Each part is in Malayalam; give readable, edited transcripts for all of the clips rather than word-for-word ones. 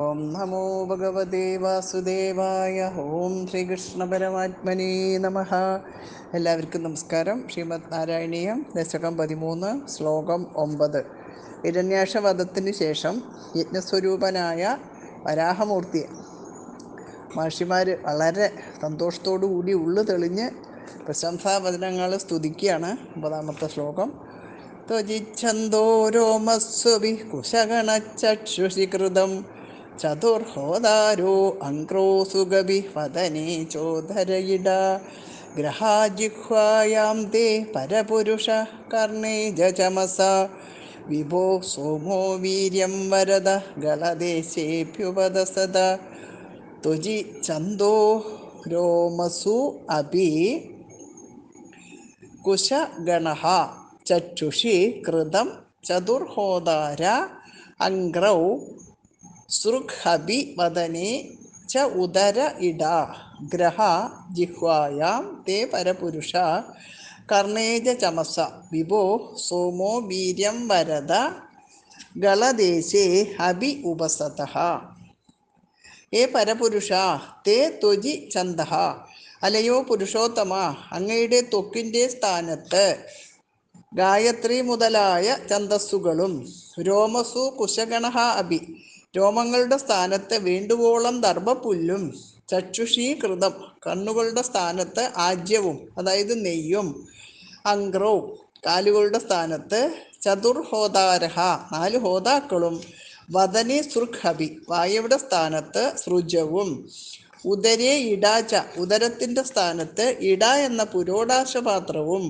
ഓം നമോ ഭഗവതേ വാസുദേവായ. ഓം ശ്രീകൃഷ്ണ പരമാത്മനേ നമഃ. എല്ലാവർക്കും നമസ്കാരം. ശ്രീമദ് നാരായണീയം ദശകം 13 ശ്ലോകം 9. ഹിരണ്യാക്ഷവധത്തിന് ശേഷം യജ്ഞസ്വരൂപനായ വരാഹമൂർത്തി മഹർഷിമാർ വളരെ സന്തോഷത്തോടു കൂടി ഉള്ളു തെളിഞ്ഞ് പ്രശംസാവചനങ്ങൾ സ്തുതിക്കുകയാണ്. 9ാമത്തെ ശ്ലോകം. ത്വജിച്ഛന്തോ രോമസ്വഭി കുശഗണചക്ഷുഷി കൃതം ചതുർഹോദാരോ അങ്ക്രോസുഗഭി വദനേ ചോദരയിട ഗ്രഹാജിഹ്വായാം തേ പരപുരുഷ കർണേ ജചമസ വിഭോ സോമോ വീര്യം വരദ ഗളദേശേഭ്യുപദസദ ത്വജി ഛന്ദോ രോമസു അഭി കുശഗണഃ ചക്ഷുഷി കൃതം ചതുർഹോദാര അംഗ്രൗ സൃഗ്ഹബി വദനേ ച ഉദര ഇട ഗ്രഹ ജിഹ്വായാം തേ പരപുരുഷ കർണേജ ചമസ വിഭോ സോമോ വീര്യം വരദ ഗളദേശേ അഭി ഉപസതഃ. ഹേ പരപുരുഷ, തേ ത്വജി ഛന്ദഃ, അലയോ പുരുഷോത്തമ, അങ്ങയുടെ ത്വക്കിൻ്റെ സ്ഥാനത്ത് ഗായത്രി മുതലായ ഛന്ദസ്സുകളും രോമസു കുശഗണഃ അഭി, രോമങ്ങളുടെ സ്ഥാനത്ത് വേണ്ടുവോളം ദർഭപ്പുല്ലും ചക്ഷുഷീ കൃതം, കണ്ണുകളുടെ സ്ഥാനത്ത് ആജ്യവും അതായത് നെയ്യും അങ്ക്രൗ, കാലുകളുടെ സ്ഥാനത്ത് ചതുർഹോദാരഹ, 4 ഹോതാക്കളും വദനേ സൃഗ്ഹബി, വായയുടെ സ്ഥാനത്ത് സൃജവും ഉദരേ ഇടാച്ച, ഉദരത്തിൻ്റെ സ്ഥാനത്ത് ഇട എന്ന പുരോടാശപാത്രവും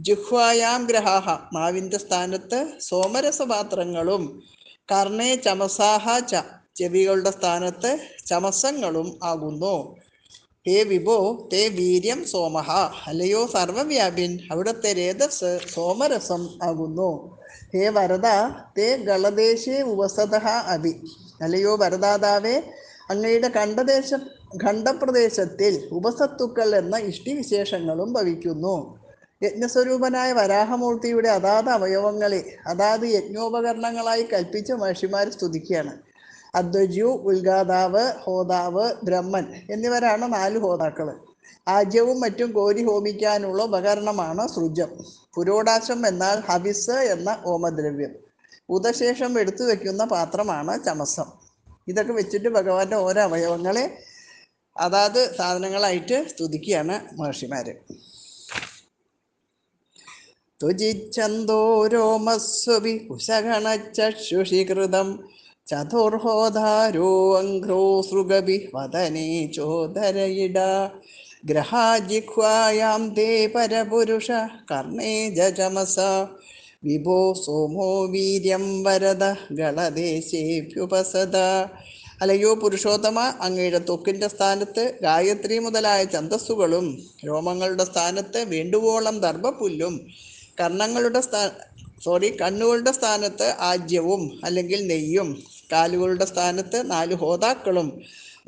ജിഹ്വായാം ഗ്രഹാഹ, നാവിൻ്റെ സ്ഥാനത്ത് സോമരസപാത്രങ്ങളും കർണേ ചമസാഹ ച, ചെവികളുടെ സ്ഥാനത്ത് ചമസങ്ങളും ആകുന്നു. ഹേ വിഭോ, തേ വീര്യം സോമഹ, അല്ലയോ സർവവ്യാപിൻ, അവിടുത്തെ രേതസ് സോമരസം ആകുന്നു. ഹേ വരദ, തേ ഗളദേശേ ഉപസതഃ അഭി, അല്ലയോ വരദാതാവേ, അങ്ങയുടെ ഖണ്ഡപ്രദേശത്തിൽ ഉപസത്തുക്കൾ എന്ന ഇഷ്ടിവിശേഷങ്ങളും ഭവിക്കുന്നു. യജ്ഞസ്വരൂപനായ വരാഹമൂർത്തിയുടെ അതാത് അവയവങ്ങളെ അതാത് യജ്ഞോപകരണങ്ങളായി കൽപ്പിച്ച മഹർഷിമാർ സ്തുതിക്കുകയാണ്. അദ്വജ്യു, ഉൽഗാതാവ്, ഹോതാവ്, ബ്രഹ്മൻ എന്നിവരാണ് 4 ഹോതാക്കൾ. ആജ്യവും മറ്റും കോരി ഹോമിക്കാനുള്ള ഉപകരണമാണ് സൃജം. പുരോടാശം എന്നാൽ ഹവിസ് എന്ന ഹോമദ്രവ്യം. ഉദശേഷം എടുത്തു വയ്ക്കുന്ന പാത്രമാണ് ചമസം. ഇതൊക്കെ വെച്ചിട്ട് ഭഗവാന്റെ ഓരോ അവയവങ്ങളെ അതാത് സാധനങ്ങളായിട്ട് സ്തുതിക്കുകയാണ് മഹർഷിമാർ. ത്വജിച്ഛന്തോ രോമസ്വഭി കുശഗണചക്ഷുഷി കൃതം ചതുർഹോദാരോ അംഘ്രോ സൃഗഭി വദനേ ചോദരയിട ഗ്രഹാജിഹ്വായാം തേ പരപുരുഷ കർണേ ജചമസ വിഭോ സോമോ വീര്യം വരദ ഗളദേശേഭ്യുപസദ. അലയോ പുരുഷോത്തമ, അങ്ങയുടെ ത്വക്കിൻ്റെ സ്ഥാനത്ത് ഗായത്രി മുതലായ ഛന്ദസ്സുകളും രോമങ്ങളുടെ സ്ഥാനത്ത് വേണ്ടുവോളം ദർഭപ്പുല്ലും കണ്ണുകളുടെ സ്ഥാനത്ത് ആജ്യവും അല്ലെങ്കിൽ നെയ്യും, കാലുകളുടെ സ്ഥാനത്ത് 4 ഹോതാക്കളും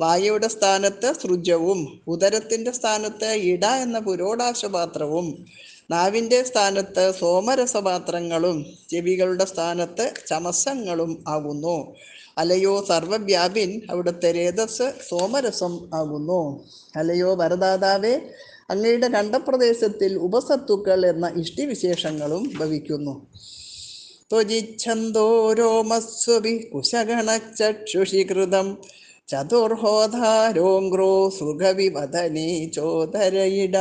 വായയുടെ സ്ഥാനത്ത് സൃജവും ഉദരത്തിൻ്റെ സ്ഥാനത്ത് ഇട എന്ന പുരോടാശപാത്രവും നാവിൻ്റെ സ്ഥാനത്ത് സോമരസപാത്രങ്ങളും ചെവികളുടെ സ്ഥാനത്ത് ചമസങ്ങളും ആകുന്നു. അലയോ സർവവ്യാപിൻ, അവിടുത്തെ രേതസ് സോമരസം ആകുന്നു. അലയോ വരദാതാവേ, അങ്ങയുടെ ഖണ്ഡപ്രദേശത്തിൽ ഉപസത്തുക്കൾ എന്ന ഇഷ്ടിവിശേഷങ്ങളും ഭവിക്കുന്നു. ത്വജിച്ഛന്തോ രോമസ്വഭി കുശഗണചക്ഷുഷി കൃതം ചതുർഹോദാരോങ്ക്രോ സൃഗഭി വദനേ ചോദരയിട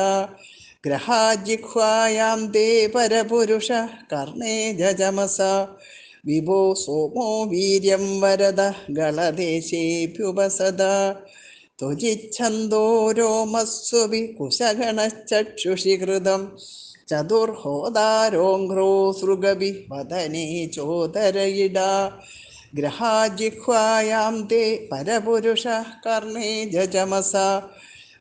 ഗ്രഹാജിഹ്വായാം തേ പരപുരുഷ കർണേ ജചമസ വിഭോ സോമോ വീര്യം വരദ ഗളദേശേഭ്യുപസദ. ത്വജിച്ഛന്തോ രോമസ്വഭി കുശഗണചക്ഷുഷി കൃതം ചതുർഹോദാരോങ്ക്രോ സൃഗഭി വദനേ ചോദരയിട ഗ്രഹാജിഹ്വായാം തേ പരപുരുഷ കർണേ ജചമസ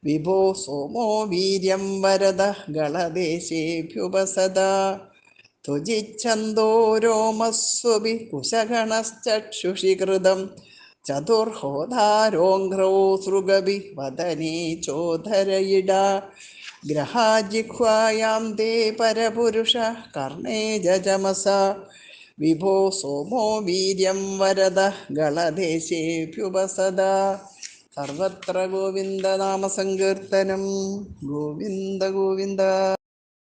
വിഭോ സോമോ വീര്യം വരദ ഗളദേശേഭ്യുപസദ. ത്വജിച്ഛന്തോ രോമസ്വഭി കുശഗണചക്ഷുഷി കൃതം ചതുർഹോദാരോങ്ക്രോ സൃഗഭി വദനേ ചോദരയിട ഗ്രഹാജിഹ്വായാം തേ പരപുരുഷ കർണേ ജചമസ വിഭോ സോമോ വീര്യം വരദ ഗളദേശേഭ്യുപസദാ. സർവത്ര ഗോവിന്ദനാമസങ്കീർത്തനം. ഗോവിന്ദ ഗോവിന്ദ.